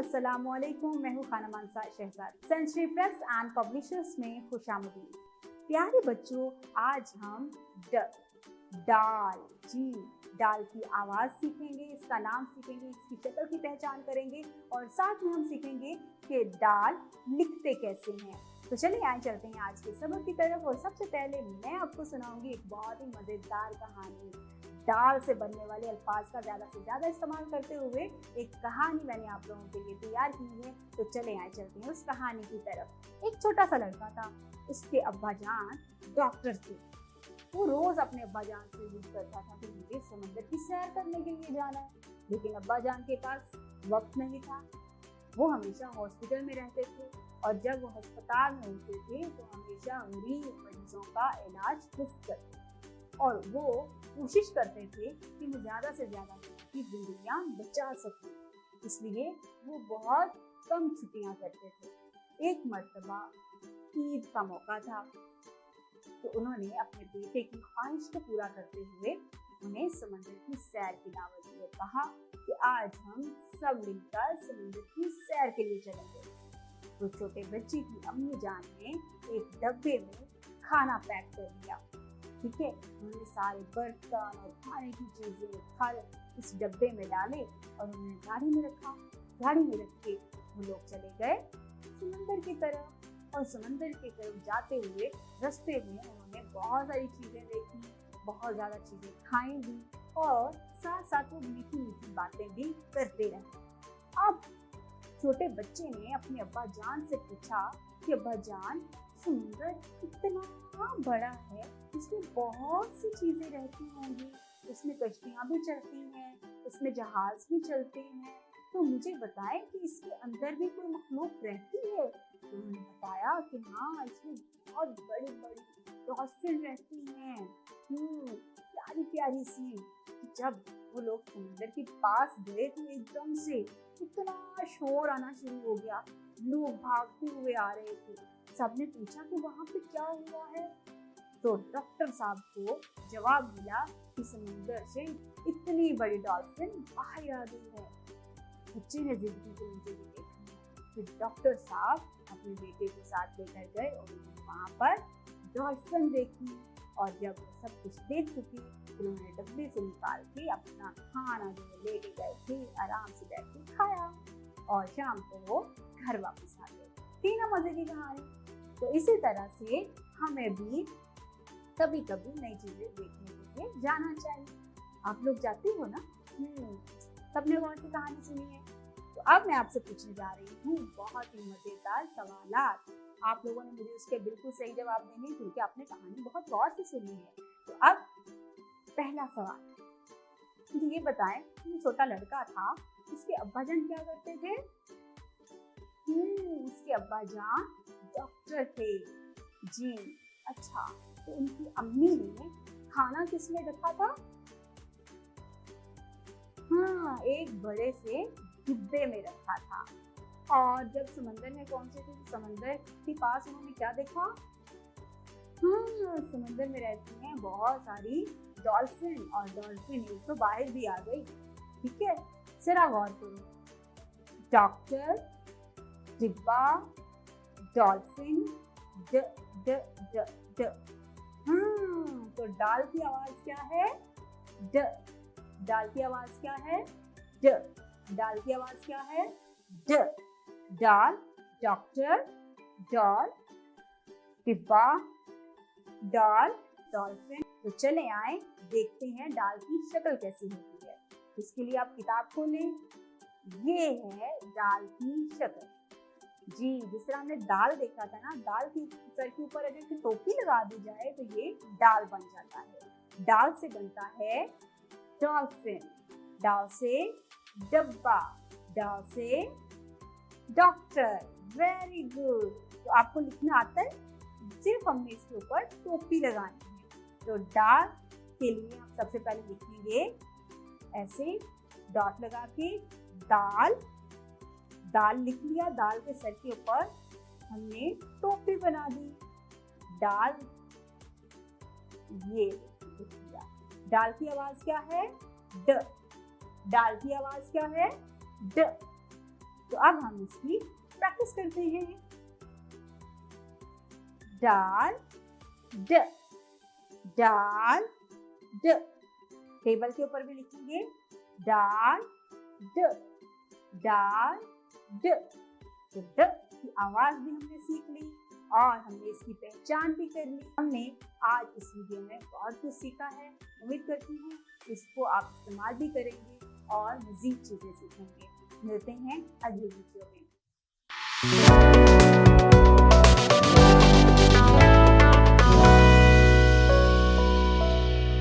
अस्सलामुअलैकुम। मैं हूँ खाना Mansa Shahzad. Century press and publishers में खुशामदीद। प्यारे बच्चों, आज हम डाल डाल की आवाज़ सीखेंगे, इसका नाम सीखेंगे, इसकी शक्ल की पहचान करेंगे और साथ में हम सीखेंगे कि डाल लिखते कैसे हैं। तो चलिए आए चलते हैं आज के सबक की तरफ। और सबसे पहले मैं आपको सुनाऊंगी एक बहुत ही मज़ेदार कहानी। डाल से बनने वाले अल्फाज का ज़्यादा से ज़्यादा इस्तेमाल करते हुए एक कहानी मैंने आप लोगों के लिए तैयार की है। तो चले आए चलते हैं उस कहानी की तरफ। एक छोटा सा लड़का था, उसके अब्बा जान डॉक्टर थे। वो रोज अपने अब्बा जान से जिद करता था कि मुझे समंदर की सैर करने के लिए जाना है, लेकिन अब्बा जान के पास वक्त नहीं था। वो हमेशा हॉस्पिटल में रहते थे और जब वो अस्पताल में होते थे तो हमेशा गरीब मरीजों का इलाज मुफ्त करते और वो कोशिश करते थे कि मैं ज़्यादा से ज़्यादा लोगों की जिंदगियां बचा सकूं। इसलिए वो बहुत कम छुट्टियां करते थे। एक मर्तबा ईद का मौका था तो उन्होंने अपने बेटे की ख्वाहिश को पूरा करते हुए उन्हें समंदर की सैर की दावत दी और कहा कि आज हम सब मिलकर समंदर की सैर के लिए चलेंगे। तो छोटे बच्चे की अम्मी जान ने एक डब्बे में खाना पैक कर दिया। ठीक है, उन्होंने सारे बर्तन और खाने की चीजें फल इस डब्बे में डाले और उन्होंने गाड़ी में रखा। गाड़ी में रख के वो लोग चले गए समंदर की तरफ। और समंदर की तरफ जाते हुए रास्ते में उन्होंने बहुत सारी चीजें देखी, बहुत ज्यादा चीजें खाई भी और साथ साथ वो मीठी मीठी बातें भी करते रहे। अब छोटे बच्चे ने अपने अब्बा जान से पूछा कि अब्बा जान, समुद्र इतना बड़ा है, इसमें बहुत सी चीजें रहती होंगी, उसमें कश्तियां भी चलती हैं, उसमें जहाज भी चलते हैं, तो मुझे बताएं कि इसके अंदर भी कोई मखलूक रहती है। तो उन्होंने बताया कि हाँ, इसमें बहुत बड़ी बड़ी डॉल्फिन रहती हैं, प्यारी प्यारी सी। जब वो लोग समुद्र के पास गए तो एकदम से इतना शोर आना शुरू हो गया, लोग भागते हुए आ रहे थे। सबने पूछा कि वहां पे क्या हुआ है। तो डॉक्टर साहब को जवाब मिला कि समुद्र से इतनी बड़ी डॉल्फिन बाहर आ गई है। बच्चे ने जिद की कि मुझे भी देखना है। फिर डॉक्टर साहब अपने बेटे के साथ लेकर गए और उन्होंने वहाँ पर डॉल्फिन देखी। और जब वो सब कुछ देख चुके फिर उन्होंने डब्बे से निकाल के अपना खाना जो लेके गए थे आराम से बैठ के खाया और शाम को वो घर वापस आ गए। थी ना मजे की कहानी। तो इसी तरह से हमें भी कभी कभी नई चीजें देखने के लिए जाना चाहिए। आप लोग जाते हो ना? सबने कौन सी कहानी सुनी है? तो अब मैं आपसे पूछने जा रही हूँ बहुत ही मजेदार सवालात। आप लोगों ने मुझे उसके बिल्कुल सही जवाब देने क्योंकि आपने कहानी बहुत गौर से सुनी है। तो अब पहला सवाल, मुझे ये बताएं, छोटा लड़का था, उसके अब्बा जान क्या करते थे? उसके अब्बा जान डॉक्टर थे। जी अच्छा, तो उनकी अम्मी ने खाना किसमें रखा था? हाँ, एक बड़े से डिब्बे में रखा था। और जब समंदर में पहुंचे थे तो समंदर के पास उन्होंने क्या देखा? हाँ, समंदर में रहती हैं बहुत सारी डॉल्फिन और डॉल्फिन एक तो बाहर भी आ गई। ठीक है, जरा गौर करो, डॉक्टर, डिब्बा, डॉल्फिन, ड ड ड ड। तो डाल की आवाज क्या है? ड। डाल की आवाज क्या है? ड। डाल की आवाज क्या है? ड। डाल, डॉक्टर, डॉल, डिब्बा, डॉल, डॉल्फिन। तो चले आए देखते हैं डाल की शक्ल कैसी होती है। इसके लिए आप किताब खोलें। ये है डाल की शक्ल। जी, जिस तरह हमने दाल देखा था ना, दाल की सर के ऊपर अगर टोपी लगा दी जाए तो ये डाल बन जाता है। डाल से बनता है डॉल्फिन, डाल से डब्बा, डाल से डॉक्टर। Very good. तो आपको लिखना आता है, सिर्फ हमने इसके ऊपर टोपी लगानी है। तो डाल के लिए हम सबसे पहले लिखेंगे ऐसे डॉट लगा के दाल। दाल लिख लिया, दाल के सर के ऊपर हमने टोपी बना दी। डाल, ये लिख लिया। डाल की आवाज क्या है? ड। डाल की आवाज क्या है? ड। तो अब हम इसकी प्रैक्टिस करते हैं। डाल ड, डाल ड। टेबल के ऊपर भी लिखेंगे डाल ड, डाल ड। तो ड की आवाज भी हमने सीख ली और हमने इसकी पहचान भी कर ली। हमने आज इस वीडियो में बहुत कुछ सीखा है। उम्मीद करती हूँ इसको आप इस्तेमाल भी करेंगे और मज़ीद चीज़ें सीखेंगे। मिलते हैं अगली वीडियो में।